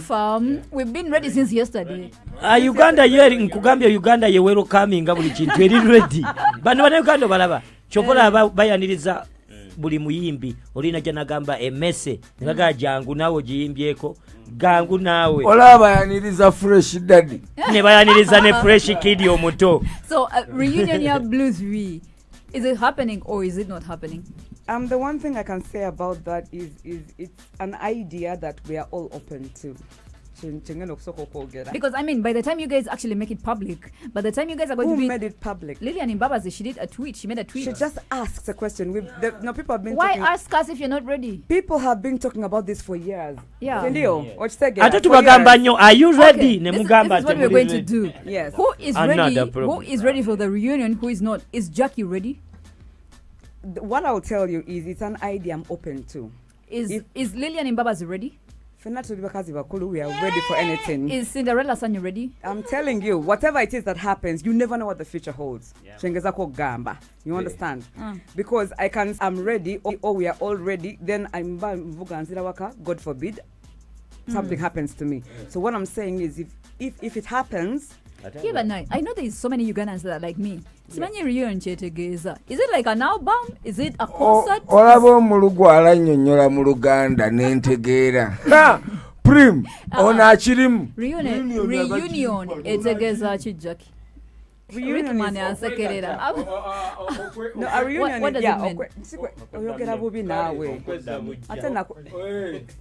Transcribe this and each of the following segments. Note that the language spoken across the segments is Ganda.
confirm we've been ready since yesterday. Uganda here nkugambye Uganda ye welcoming buli kintu eri ready. Bano bana Uganda balaba. Chokola bayaniriza buli muyimbi olina janagamba emese ngaga jangu nawo giyimbyeko gangu nawe olaba yaniriza fresh daddy ne bayaniriza ne fresh kid omuto. So reunion ya Blues V, is it happening or is it not happening? The one thing I can say about that is it's an idea that we are all open to. Because I mean, by the time you guys actually make it public, by the time you guys are going Who to be... made it public? Lillian Imbabazi, she did a tweet. She made a tweet. She just asks a question. People have been Why talking... ask us if you're not ready? People have been talking about this for years. Yeah. Ate tubagamba nnyo, are you ready? Okay. This is what we're going to do. Yes. Who is ready? Who is ready for the reunion? Who is not? Is Jackie ready? What I'll tell you is it's an idea I'm open to. Is Lillian Imbabazi ready? We are ready for anything. Is Cinderella Sanyu ready? I'm telling you, whatever it is that happens, you never know what the future holds. Gamba. You understand? Because I'm ready, or we are all ready, then I'm God forbid, something happens to me. So what I'm saying is if it happens... Yeah, but no, I know there's so many Ugandans that are like me. Is it like an album? Is it a concert? Olabo mulugwala nyonyola mu Luganda nentegeera. Prim ona chirimu. Reunion etegeza chi Jackie. Reunion man asekerera. No, a reunion. What does it mean? Oyogera bubi nawe. Atena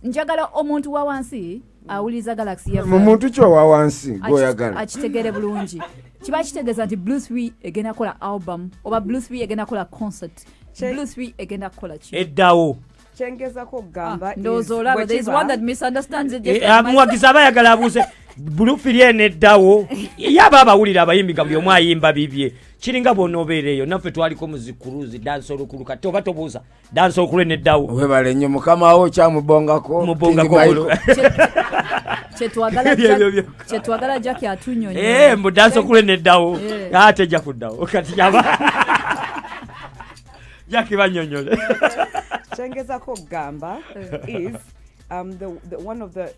njagala omuntu wa wansi awuliza Galaxy FM. Omuntu kyo wa wansi goyagala. Achitegere bulungi. Kiba kitegeeza nti Blues V egenda kola album oba Blues V egenda kola concert. Blues V egenda kola chi. Eddawo. Chengeza ko gamba is there's one that misunderstands it. Muwagiza bayagala abuse bulufiri neddawo yaba abawulira abayimbi ga buli omu ayimba bibye kiringa bonobeereyo naffe twaliko muzikuruzi danso olukuluka toba tobuuza danso okule neddawo webale nnyo mukama wo kyamubongako kyetwagala Jackie atunyonyo mbu danso okule neddawo ate jja kuddawo kati yaba Jackie banyonyole Chengeza ko gamba is the one of the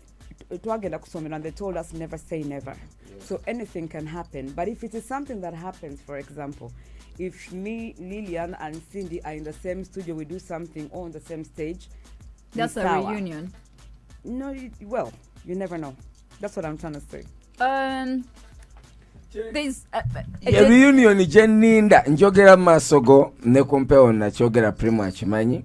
and they told us never say never. So anything can happen. But if it is something that happens, for example, if me, Lillian, and Cindy are in the same studio, we do something on the same stage. That's a reunion. No, you never know. That's what I'm trying to say. There's reunion jeninda njogera masogo ne kompeo na chogera primo achimanyi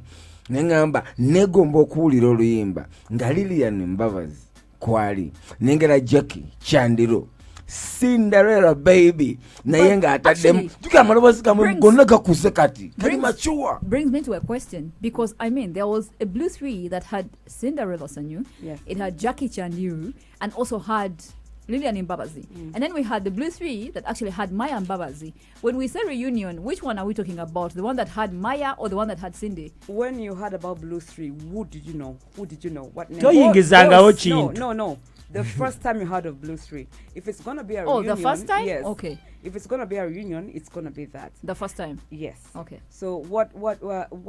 nengamba negomba okuwulira oluyimba nga Lillian Mbabazi kwali nengera Jackie Chandiru Cinderella baby naye nga ataddemu tukamalobozi kamwe gonna gakuse kati kali machuwa. Brings me to a question, because I mean there was a Blues V that had Cinderella Sanyu, it had Jackie Chandiru, and also had Lillian Mbabazi. And then we had the Blues V that actually had Maya Mbabazi. When we say reunion, which one are we talking about? The one that had Maya or the one that had Cindy? When you heard about Blues V, who did you know? What name? No. The first time you heard of Blues V. If it's going to be a reunion... Oh, the first time? Yes. Okay. If it's going to be a reunion, it's going to be that. The first time? Yes. Okay. So what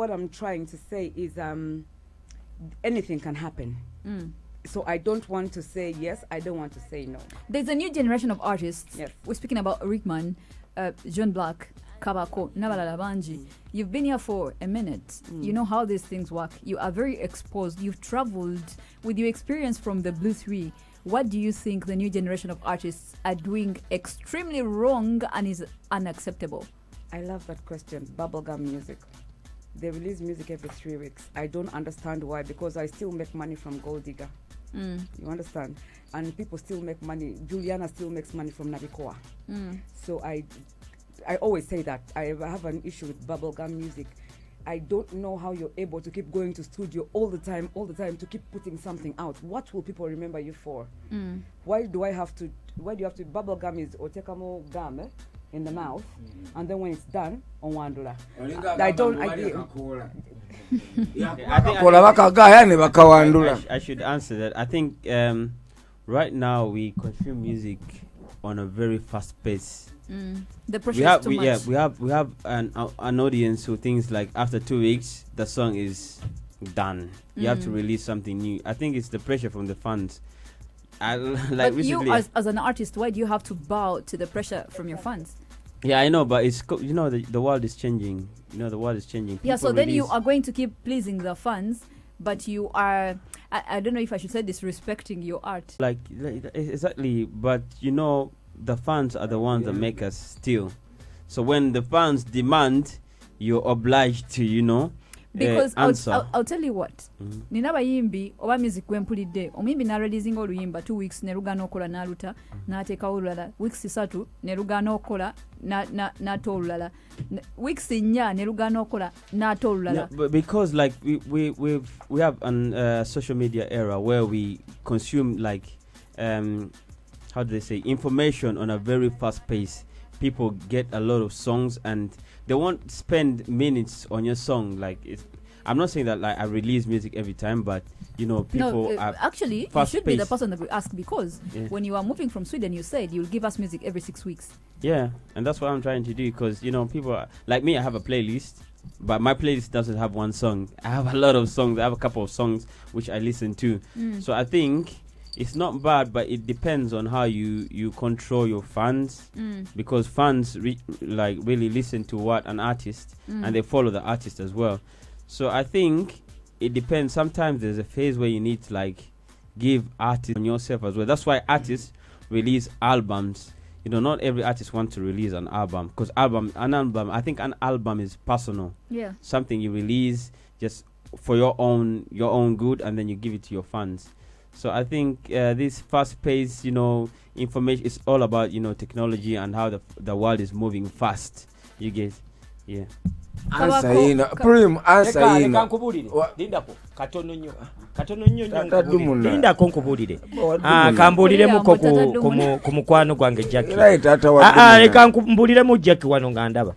I'm trying to say is anything can happen. So I don't want to say yes, I don't want to say no. There's a new generation of artists. Yes. We're speaking about Rickman, John Black, Kabako, Nabalala Banji. You've been here for a minute. You know how these things work. You are very exposed. You've traveled with your experience from the Blues V. What do you think the new generation of artists are doing extremely wrong and is unacceptable? I love that question. Bubblegum music. They release music every 3 weeks. I don't understand why, because I still make money from Gold Digger. You understand? And people still make money. Juliana still makes money from Nabikoa. So I always say that. I have an issue with bubblegum music. I don't know how you're able to keep going to studio all the time, to keep putting something out. What will people remember you for? Why do you have to, bubblegum is otekamo gum in the mouth, and then when it's done, on $1. I should answer that. I think right now we consume music on a very fast pace. The pressure is too much. We have an audience who thinks like after 2 weeks the song is done. You have to release something new. I think it's the pressure from the fans. But recently. you, as an artist, why do you have to bow to the pressure from your fans? Yeah, I know, but it's the world is changing. The world is changing. Yeah, so People then you release- are going to keep pleasing the fans, but you are, I don't know if I should say disrespecting your art. like exactly, but the fans are the ones that make us still. So when the fans demand, you're obliged to Because answer. I'll tell you what. Mhm. Nina bayimbi oba music gwempulidde omuyimbi n'areleasinga oluyimba 2 weeks ne lugaana okola n'aluta n'ateekawo olulala weeks 3 ne lugaana okola n'ata olulala weeks 4 ne lugaana okola n'ata olulala. Yeah, but because like we have an social media era where we consume how do they say, information on a very fast pace. People get a lot of songs and they won't spend minutes on your song. I'm not saying that I release music every time, but people are actually you fast should be the paced. person that we ask, because when you are moving from Sweden, you said you'll give us music every 6 weeks. Yeah, and that's what I'm trying to do, because people are, like me, I have a playlist, but my playlist doesn't have one song. I have a lot of songs. I have a couple of songs which I listen to. So I think it's not bad, but it depends on how you control your fans, because fans really listen to what an artist, and they follow the artist as well. So I think it depends. Sometimes there's a phase where you need to give artists on yourself as well. That's why artists release albums. Not every artist wants to release an album, because I think an album is personal. Yeah. Something you release just for your own good, and then you give it to your fans. So I think this fast-paced, information is all about technology and how the world is moving fast. You get, yeah. Answer ino. Prim, answer ino. Nkubulire. Lindako katono nnyo. Tatadumu na. Lindako nkubulire. Kambuliremu ku mukwano gwange Jackie. Right, tata wa. Leka nkubuliremu Jackie wano ngandaba.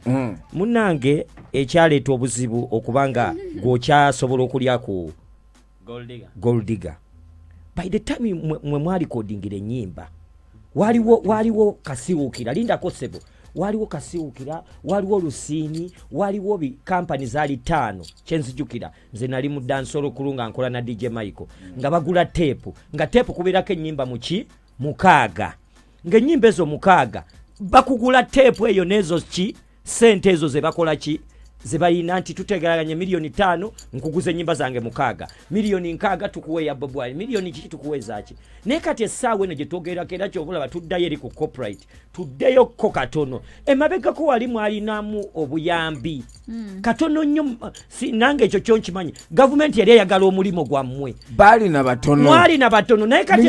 Munnange ekyaleeta obuzibu okubanga gw'okyasobola okulya ku Gold Digger. By the time mwe mwali kodingira ennyimba waliwo kasiwukira lindako sebo, waliwo kasiwukira, waliwo Lusiini, waliwo bi kampani zaali 5 kyenzijukira. Nze nali mu dansolo kulunga nkola na DJ Michael nga bagula tepu, nga tepu kubeerako ennyimba mukaaga, ng'ennyimba ezo mukaaga bakugula tepu eyo n'ezo sente ezo ze bakola ze bayina nti tutegeraganye $5,000,000 nkuguze nyimba zange mukaaga, $6,000,000 tukuwe ya Bob Wine, $1,000,000 kiki tukuwe zaki. Ne kati essaawa eno gye twogerako era kyobulaba tuddayo eri ku corporate, tuddeyo ko katono. Emabega ko wali mwalinamu obuyambi katono nnyo. Nange ekyo kyonkimanyi, gavumenti yali eyagala omulimu gwammwe. Bali na batono. Mwali na batono naye kati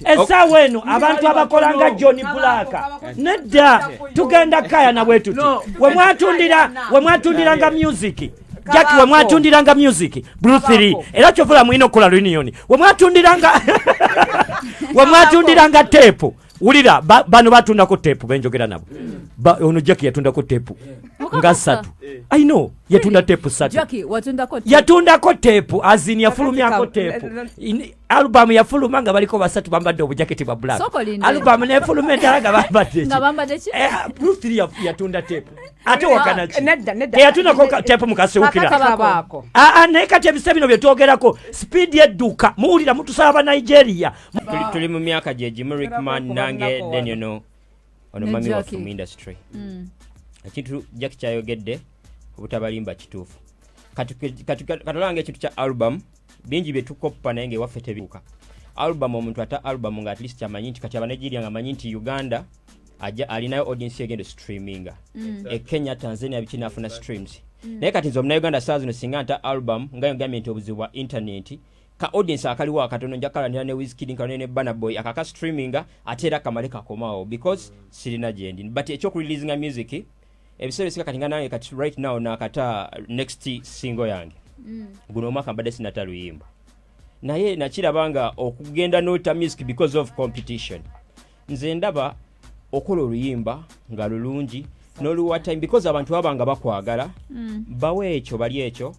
essaawa eno abantu abakola nga John Black nedda tugenda kaya na bwetu. We mwatundiranga music Jackie, we mwatundiranga music Bruce Lee era kyovula mwino kola reunion, we mwatundiranga tepu. Ulira bano batundako tepu benjogera nabo. Ono Jackie yatundako tepu nga 3. I know yatunda tepu 3. Jackie watundako tepu. Yatundako tepu azini yafulumyako tepu. Album yafuluma nga baliko 3 bambadde obujaketi bwa black. Album ne fuluma ndalaga bambadde. Nga bambadde ki? Bruce Lee yatunda tepu. Ate wakana ki? Yatundako tepu mukasewukira. Ne kati ebisebino bye twogerako speed yedduka muwulira mutusaba Nigeria. Tuli mu myaka gye Jimmy Rickman nange then ono mami wa film industry. Ekintu Jackie kyayogedde obutabalimba kituufu. Katulange ekintu kya album bingi bye tukoppa naye ng'ewaffe tebibuka. Album omuntu ata album nga at least kyamanyi nti kati Abanigeria nga manyi nti Uganda alinayo audience egenda streaminga. Kenya, Tanzania bikinafuna streams. Naye kati nze Omunnayuganda saa zino singa nta album nga yongambye nti obuzibu bwa internet ka audience akaliwo akatono njakalanira ne Wizkid nkalone ne Burna Boy akaka streaminga ate era kamale kakomawo because sirina gyendi. But ekyokureleasinga music ebiseera bisika kati nga nange kati right now nakata next single yange guno omwaka mbadde sinata luyimba naye nakirabanga okugenda nota music because of competition. Nze ndaba okola oluyimba nga lulungi n'oluwa time because abantu babanga bakwagala bawe ekyo bali ekyo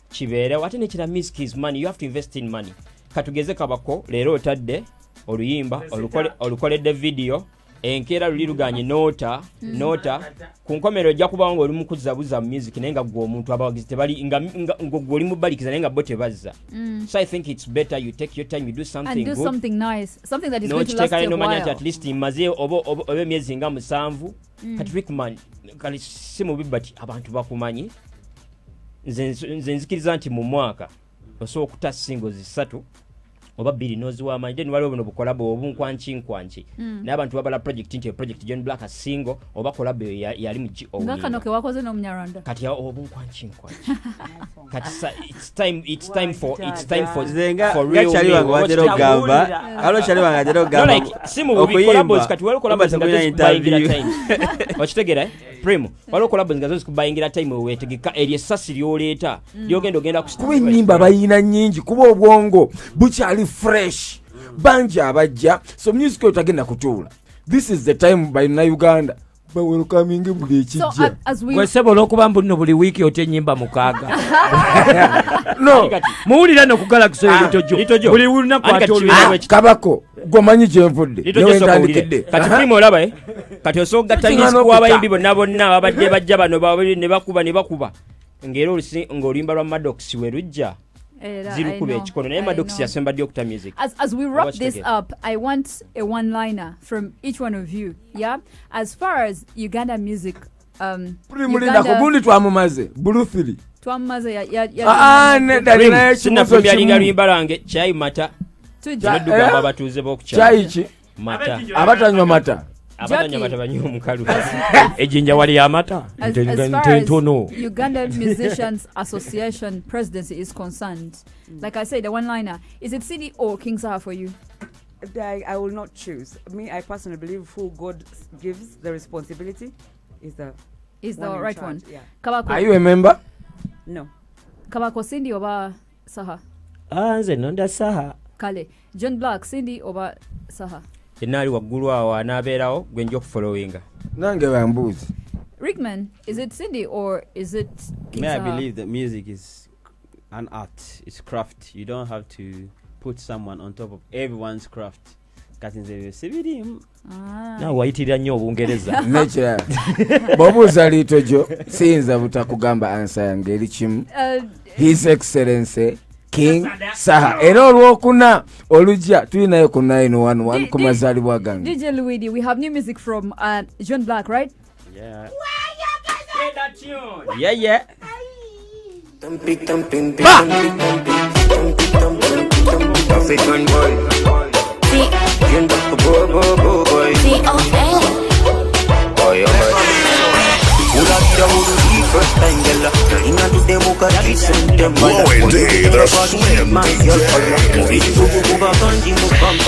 kibeere ate nekira music is money, you have to invest in money. Katugeze kabako leero otadde oluyimba olukoledde video enkeera luli luganye nota ku nkomerero ojja kubawo ng'oli mu kuzzabuza mu music naye nga gwe omuntu abawagizi tebali nga gwe oli mubalikiza naye nga bo tebazza. So I think it's better you take your time, you do something and do good. something nice, something that is going to last a nomanya nti while. at least mmaze oba emyezi nga 7 kati Rickman kali si mubi but abantu bakumanyi nze nzikiriza nti mu mwaka osobola okuta singles 3 oba 2 n'oziwaamanyi then waliwo buno bukolabo obunkwanki n'abantu babala project nti project John Black a single oba kolabo yali mu nga kano ke wakoze n'omunyarwanda kati obunkwanki kati it's time for zenga real chali wangu watero gamba alo chali wangu watero gamba like simu bubi collabos kati waliwo collabos nga zikubayingira time wakitegera primo waliwo collabos nga zikubayingira time wetegeka eri essasi lyoleeta lyogenda ku kuba ennyimba bayina nnyingi kuba obwongo bukyali fresh bangi abajja so music oyo tagenda kutuula. This is the time balina Uganda bawelkaminge buli ekijja. So as we kwesebola okuba mbu nno buli wiiki ota ennyimba 6 no muwulira nokugala kusoyo litojo buli lunaku ate kabako gomanyi gyenvudde newentandikidde kati primo olaba kati osobola gatta music w'abayimbi bonna ababadde bajja bano ne bakuba ng'era ng'oluyimba lwa Maddox we lujja zirukuba ekikono naye Maddox yasemba ddi okuta music. As we wrap this up, I want a one-liner from each one of you. Yeah, as far as Uganda music, mulinda kugundi twamumaze buluthiri twamaze sinafumyalinga luyimba lwange chai mata nedugamba abatuuze b'okukyalo chai ki mata abatanywa mata abanywa mata banywa omukalu ejjinja wali y'amata as far ntono as Uganda Musicians Association presidency is concerned, like I said, the one-liner, is it CD or King Saha for you? I will not choose. Me, I personally believe who God gives the responsibility is the right charge. one. Yeah. Kabako. Are you a member? No. Kabako Cindy oba Saha? nze nonda Saha. Kale. John Black Cindy oba Saha? enaali waggulu awo anaabeerawo gwe nja okufollowinga nange bambuuzi. Rickman, is it Cindy or is it King I Saha? believe that music is an art, it's craft. You don't have to put someone on top of everyone's craft. Nawe wayitirira nnyo Obungereza. Nekirala bw'obuuza Liitojo siyinza butakugamba ansa yange eri kimu. His Excellency King Saha. Era olwokuna olujja tulinayo ku 911 ku mazaalibwa gange. DJ Luidi, we have new music from John Black, right? Yeah. Yeah. African boy, you know boy. Boy, first time, girl. Inna to the book of trees and them. Indeed, the Slim DJ.